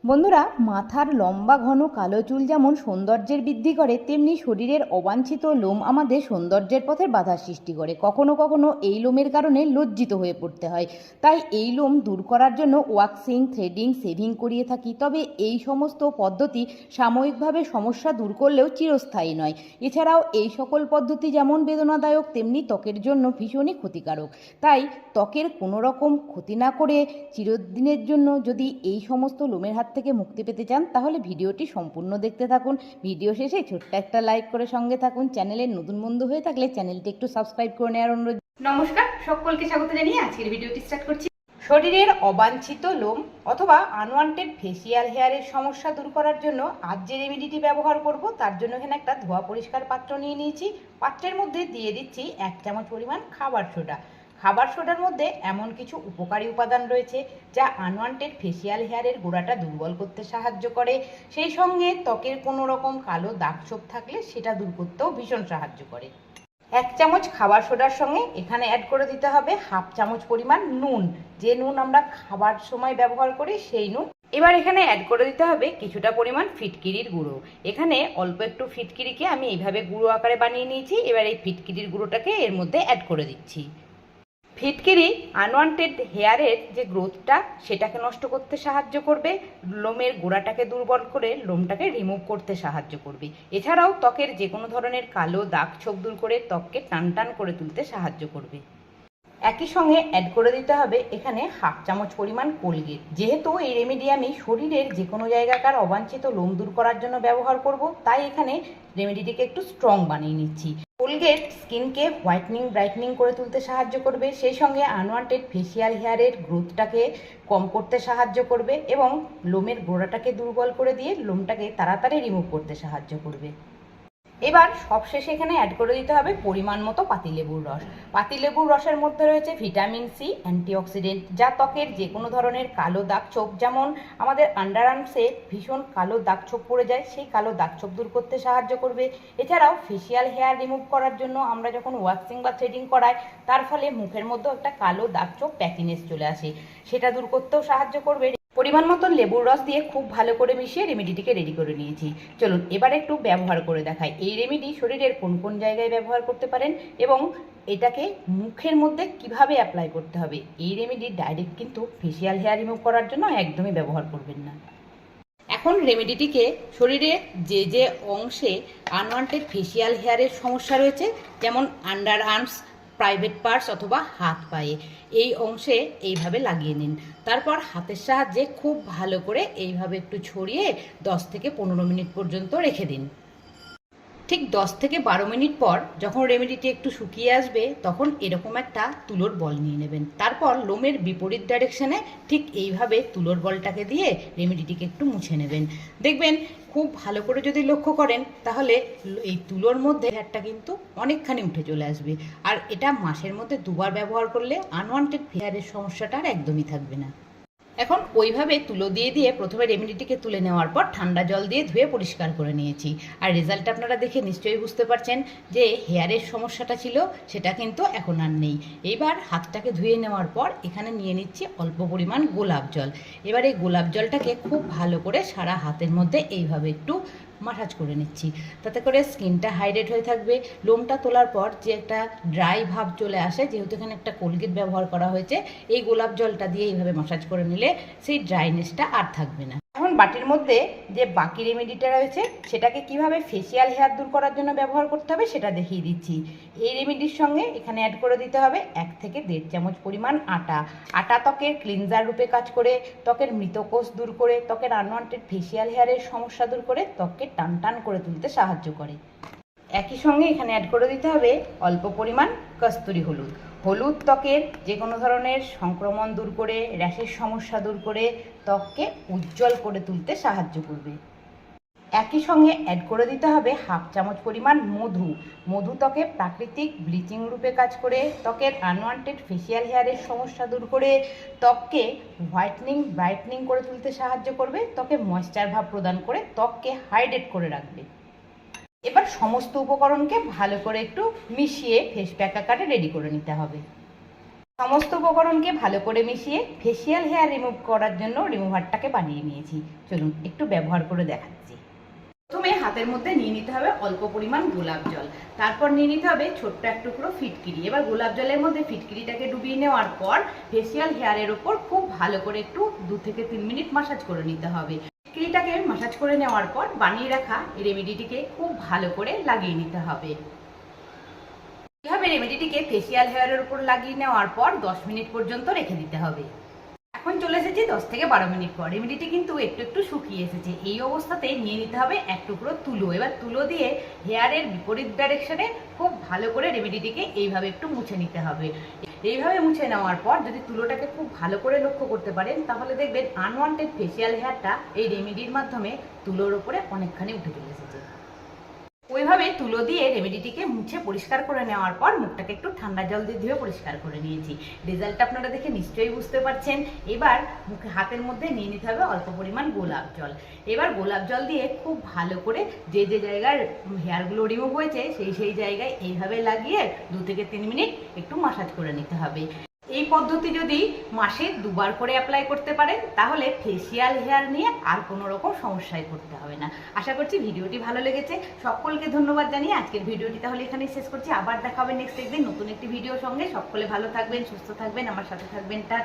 বন্ধুরা, মাথার লম্বা ঘন কালো চুল যেমন সৌন্দর্যের বৃদ্ধি করে, তেমনি শরীরের অবাঞ্ছিত লোম আমাদের সৌন্দর্যের পথে বাধা সৃষ্টি করে। কখনো কখনো এই লোমের কারণে লজ্জিত হয়ে পড়তে হয়। তাই এই লোম দূর করার জন্য ওয়াক্সিং, থ্রেডিং, শেভিং করিয়ে থাকি। তবে এই সমস্ত পদ্ধতি সাময়িকভাবে সমস্যা দূর করলেও চিরস্থায়ী নয়। এছাড়াও এই সকল পদ্ধতি যেমন বেদনাদায়ক, তেমনি ত্বকের জন্য ভীষণই ক্ষতিকারক। তাই ত্বকের কোনো রকম ক্ষতি না করে চিরদিনের জন্য যদি এই সমস্ত লোমের হাত থেকে মুক্তি পেতে চান, তাহলে ভিডিওটি সম্পূর্ণ দেখতে থাকুন। ভিডিও শেষে ছোট্ট একটা লাইক করে সঙ্গে থাকুন। চ্যানেলের নতুন বন্ধু হয়ে থাকলে চ্যানেলটি একটু সাবস্ক্রাইব করে নেওয়ার অনুরোধ। নমস্কার, সকলকে স্বাগত জানিয়ে আজকের ভিডিওটি স্টার্ট করছি। শরীরের অবাঞ্ছিত লোম অথবা আনওয়ান্টেড ফেসিয়াল হেয়ারের সমস্যা দূর করার জন্য আজ যে রেমেডিটি ব্যবহার করব, তার জন্য এখানে একটা ধোয়া পরিষ্কার পাত্র নিয়ে নিয়েছি। পাত্রের মধ্যে দিয়ে দিচ্ছি 1 চামচ পরিমাণ খাবার সোডা। খাবার সোডার মধ্যে এমন কিছু উপকারী উপাদান রয়েছে যা আনওয়ান্টেড ফেসিয়াল হেয়ারের গোড়াটা দুর্বল করতে সাহায্য করে। সেই সঙ্গে ত্বকের কোনো রকম কালো দাগ ছোপ থাকলে সেটা দূর করতেও ভীষণ সাহায্য করে। 1 চামচ খাবার সোডার সঙ্গে এখানে অ্যাড করে দিতে হবে 1/2 চামচ পরিমাণ নুন। যে নুন আমরা খাবার সময় ব্যবহার করি সেই নুন। এবার এখানে অ্যাড করে দিতে হবে কিছুটা পরিমাণ ফিটকিরির গুঁড়ো। এখানে অল্প একটু ফিটকিরিকে আমি এইভাবে গুঁড়ো আকারে বানিয়ে নিয়েছি। এবার এই ফিটকিরির গুঁড়োটাকে এর মধ্যে অ্যাড করে দিচ্ছি। ফিটকিরি আনওয়ান্টেড হেয়ারের যে গ্রোথটা সেটাকে নষ্ট করতে সাহায্য করবে, লোমের গোড়াটাকে দুর্বল করে লোমটাকে রিমুভ করতে সাহায্য করবে। এছাড়াও ত্বকের যে কোনো ধরনের কালো দাগ ছোপ দূর করে ত্বককে টান টান করে তুলতে সাহায্য করবে। একই সঙ্গে অ্যাড করে দিতে হবে এখানে 1/2 চামচ পরিমাণ কোলগেট। যেহেতু এই রেমেডি আমি শরীরের যে কোনো জায়গাকার অবাঞ্ছিত লোম দূর করার জন্য ব্যবহার করব, তাই এখানে রেমেডিটিকে একটু স্ট্রং বানিয়ে নিচ্ছি। কোলগেট স্কিনকে হোয়াইটনিং, ব্রাইটনিং করে তুলতে সাহায্য করবে, সেই সঙ্গে আনওয়ান্টেড ফেসিয়াল হেয়ারের গ্রোথটাকে কম করতে সাহায্য করবে এবং লোমের গোড়াটাকে দুর্বল করে দিয়ে লোমটাকে তাড়াতাড়ি রিমুভ করতে সাহায্য করবে। এবার সবশেষে এখানে অ্যাড করে দিতে হবে পরিমাণ মতো পাতিলেবুর রস। পাতিলেবুর রসের মধ্যে রয়েছে ভিটামিন সি, অ্যান্টিঅক্সিডেন্ট, যা ত্বকের যে কোনো ধরনের কালো দাগ ছোপ, যেমন আমাদের আন্ডার আর্মসে ভীষণ কালো দাগ ছোপ পড়ে যায়, সেই কালো দাগ ছোপ দূর করতে সাহায্য করবে। এছাড়াও ফেসিয়াল হেয়ার রিমুভ করার জন্য আমরা যখন ওয়াক্সিং বা থ্রেডিং করাই, তার ফলে মুখের মধ্যেও একটা কালো দাগ ছোপ, প্যাকিনেস চলে আসে, সেটা দূর করতেও সাহায্য করবে। পরিমাণ মতন লেবুর রস দিয়ে খুব ভালো করে মিশিয়ে রেমেডিটিকে রেডি করে নিয়েছি। চলুন এবার একটু ব্যবহার করে দেখাই এই রেমেডি শরীরের কোন কোন জায়গায় ব্যবহার করতে পারেন এবং এটাকে মুখের মধ্যে কিভাবে অ্যাপ্লাই করতে হবে। এই রেমেডি ডাইরেক্ট কিন্তু ফেসিয়াল হেয়ার রিমুভ করার জন্য একদমই ব্যবহার করবেন না। এখন রেমেডিটিকে শরীরে যে যে অংশে আনওয়ান্টেড ফেসিয়াল হেয়ারের সমস্যা রয়েছে, যেমন আন্ডার আর্মস, প্রাইভেট পার্টস অথবা হাত পায়ে, এই অংশে এইভাবে লাগিয়ে নিন। তারপর হাতের সাহায্যে খুব ভালো করে এইভাবে একটু ছড়িয়ে 10 থেকে 15 মিনিট পর্যন্ত রেখে দিন। ঠিক 10 থেকে 12 মিনিট পর যখন রেমেডিটি একটু শুকিয়ে আসবে, তখন এরকম একটা তুলোর বল নিয়ে নেবেন। তারপর লোমের বিপরীত ডাইরেকশনে ঠিক এইভাবে তুলোর বলটাকে দিয়ে রেমেডিটিকে একটু মুছে নেবেন। দেখবেন খুব ভালো করে যদি লক্ষ্য করেন, তাহলে এই তুলোর মধ্যে হেয়ারটা কিন্তু অনেকখানি উঠে চলে আসবে। আর এটা মাসের মধ্যে 2বার ব্যবহার করলে আনওয়ান্টেড হেয়ারের সমস্যাটা আর একদমই থাকবে না। এখন ওইভাবে তুলো দিয়ে দিয়ে প্রথমে রেমেডিটিকে তুলে নেওয়ার পর ঠান্ডা জল দিয়ে ধুয়ে পরিষ্কার করে নিয়েছি। আর রেজাল্ট আপনারা দেখে নিশ্চয়ই বুঝতে পারছেন যে হেয়ারের সমস্যাটা ছিল সেটা কিন্তু এখন আর নেই। এইবার হাতটাকে ধুয়ে নেওয়ার পর এখানে নিয়ে নিচ্ছি অল্প পরিমাণ গোলাপ জল। এবার এই গোলাপ জলটাকে খুব ভালো করে সারা হাতের মধ্যে এইভাবে একটু মাসাজ করে নিচ্ছি, তাতে করে স্কিনটা হাইড্রেট হয়ে থাকবে। লোমটা তোলার পর যে একটা ড্রাই ভাব চলে আসে, যেহেতু এখানে একটা কোলগেট ব্যবহার করা হয়েছে, এই গোলাপ জলটা দিয়ে এইভাবে মাসাজ করে নিলে সেই ড্রাইনেসটা আর থাকবে না। এখন বাটির মধ্যে যে বাকি রেমেডিটা রয়েছে সেটাকে কিভাবে ফেসিয়াল হেয়ার দূর করার জন্য ব্যবহার করতে হবে সেটা দেখিয়ে দিচ্ছি। এই রেমেডির সঙ্গে এখানে অ্যাড করে দিতে হবে 1 থেকে 1.5 চামচ পরিমাণ আটা। আটা ত্বকের ক্লিনজার রূপে কাজ করে, ত্বকের মৃতকোষ দূর করে, ত্বকের আনওয়ান্টেড ফেসিয়াল হেয়ারের সমস্যা দূর করে, ত্বককে টান টান করে তুলতে সাহায্য করে। একই সঙ্গে এখানে অ্যাড করে দিতে হবে অল্প পরিমাণ কস্তুরি হলুদ। হলুদ ত্বকের যে কোনো ধরনের সংক্রমণ দূর করে, র্যাশের সমস্যা দূর করে, ত্বককে উজ্জ্বল করে তুলতে সাহায্য করবে। একই সঙ্গে অ্যাড করে দিতে হবে 1/2 চামচ পরিমাণ মধু। মধু ত্বকে প্রাকৃতিক ব্লিচিং রূপে কাজ করে, ত্বকের আনওয়ান্টেড ফেসিয়াল হেয়ারের সমস্যা দূর করে, ত্বককে হোয়াইটনিং, ব্রাইটনিং করে তুলতে সাহায্য করবে, ত্বকে ময়েশ্চার ভাব প্রদান করে ত্বককে হাইড্রেট করে রাখবে। এবার সমস্ত উপকরণকে ভালো করে একটু মিশিয়ে ফেস প্যাক আকারে রেডি করে নিতে হবে। সমস্ত উপকরণকে ভালো করে মিশিয়ে ফেসিয়াল হেয়ার রিমুভ করার জন্য রিমুভারটাকে বানিয়ে নিয়েছি। চলুন একটু ব্যবহার করে দেখাচ্ছি। প্রথমে হাতের মধ্যে নিয়ে নিতে হবে অল্প পরিমাণ গোলাপ জল, তারপর নিয়ে নিতে হবে ছোট্ট এক টুকরো ফিটকিরি। এবার গোলাপ জলের মধ্যে ফিটকিরিটাকে ডুবিয়ে নেওয়ার পর ফেসিয়াল হেয়ারের ওপর খুব ভালো করে একটু 2 থেকে 3 মিনিট মাসাজ করে নিতে হবে। ফিটকিরিটাকে মাসাজ করে নেওয়ার পর বানিয়ে রাখা এই রেমেডিটিকে খুব ভালো করে লাগিয়ে নিতে হবে। এভাবে রেমেডিটিকে ফেসিয়াল হেয়ারের উপর লাগিয়ে নেওয়ার পর 10 মিনিট পর্যন্ত রেখে দিতে হবে। এখন চলে এসেছি 10 থেকে 12 মিনিট পর। রেমেডিটি কিন্তু একটু একটু শুকিয়ে এসেছে। এই অবস্থাতে নিয়ে নিতে হবে এক টুকরো তুলো। এবার তুলো দিয়ে হেয়ারের বিপরীত ডাইরেকশনে খুব ভালো করে রেমেডিটিকে এইভাবে একটু মুছে নিতে হবে। এইভাবে মুছে নেওয়ার পর যদি তুলোটাকে খুব ভালো করে লক্ষ্য করতে পারেন তাহলে দেখবেন আনওয়ান্টেড ফেসিয়াল হেয়ারটা এই রেমেডির মাধ্যমে তুলোর উপরে অনেকখানি উঠে চলে এসেছে। ওইভাবে তুলো দিয়ে রেমেডিটিকে মুছে পরিষ্কার করে নেওয়ার পর মুখটাকে একটু ঠান্ডা জল দিয়ে ধুয়ে পরিষ্কার করে নিয়েছি। রেজাল্টটা আপনারা দেখে নিশ্চয়ই বুঝতে পারছেন। এবার মুখে হাতের মধ্যে নিয়ে নিতে হবে অল্প পরিমাণ গোলাপ জল। এবার গোলাপ জল দিয়ে খুব ভালো করে যে যে জায়গায় হেয়ারগুলো রিমুভ হয়েছে সেই জায়গায় এইভাবে লাগিয়ে 2 থেকে 3 মিনিট একটু মাসাজ করে নিতে হবে। এই পদ্ধতি যদি মাসে 2 বার করে অ্যাপ্লাই করতে পারেন তাহলে ফেসিয়াল হেয়ার নিয়ে আর কোনো রকম সমস্যায় পড়তে হবে না। আশা করছি ভিডিওটি ভালো লেগেছে। সকলকে ধন্যবাদ জানিয়ে আজকের ভিডিওটি তাহলে এখানেই শেষ করছি। আবার দেখা হবে নেক্সট একদিন নতুন একটি ভিডিওর সঙ্গে। সকলে ভালো থাকবেন, সুস্থ থাকবেন, আমার সাথে থাকবেন। টাটা।